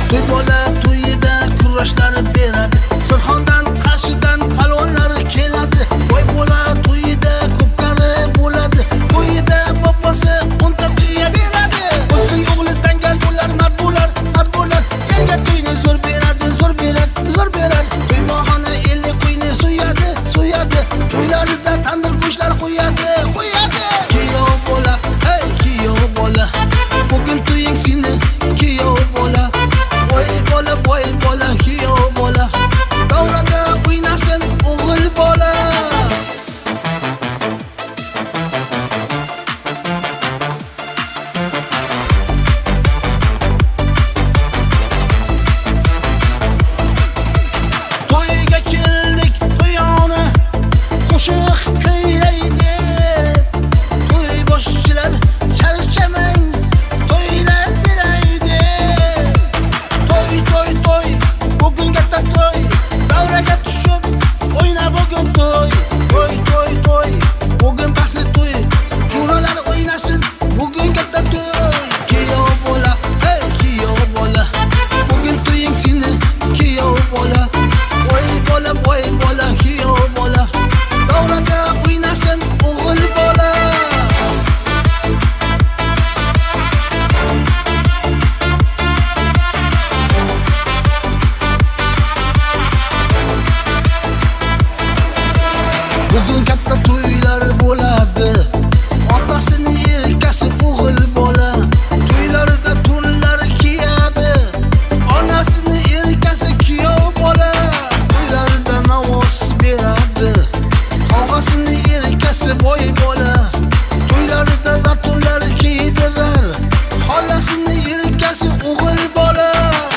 To'y bola to'yida kurashlar beradi. Surxondan Qarshidan palvonlar keladi. Voy bola to'yida ko'plari bo'ladi. To'yida bobosi 10 ta tuya beradi. O'zning o'g'li dangal bo'lar, mard bo'lar, mard bo'lar. Elga to'yni zo'r beradi, zo'r beradi, zo'r beradi. To'y bahona 50 qo'yni so'yadi, so'yadi. To'ylarida tandir go'shtlar qo'yadi, qo'yadi. Kiyov bola, hey kiyov bola. Bugun to'ying seni, kiyov bola. Voy bola, kiyov bola. Davrada o'ynasin o'g'il bola. To'yga keldik, to'yona qo'shiq kuylaydi. To'y boshchilar charchamang, to'ylar beraydi. To'y, bugun katta to'y, davraga tush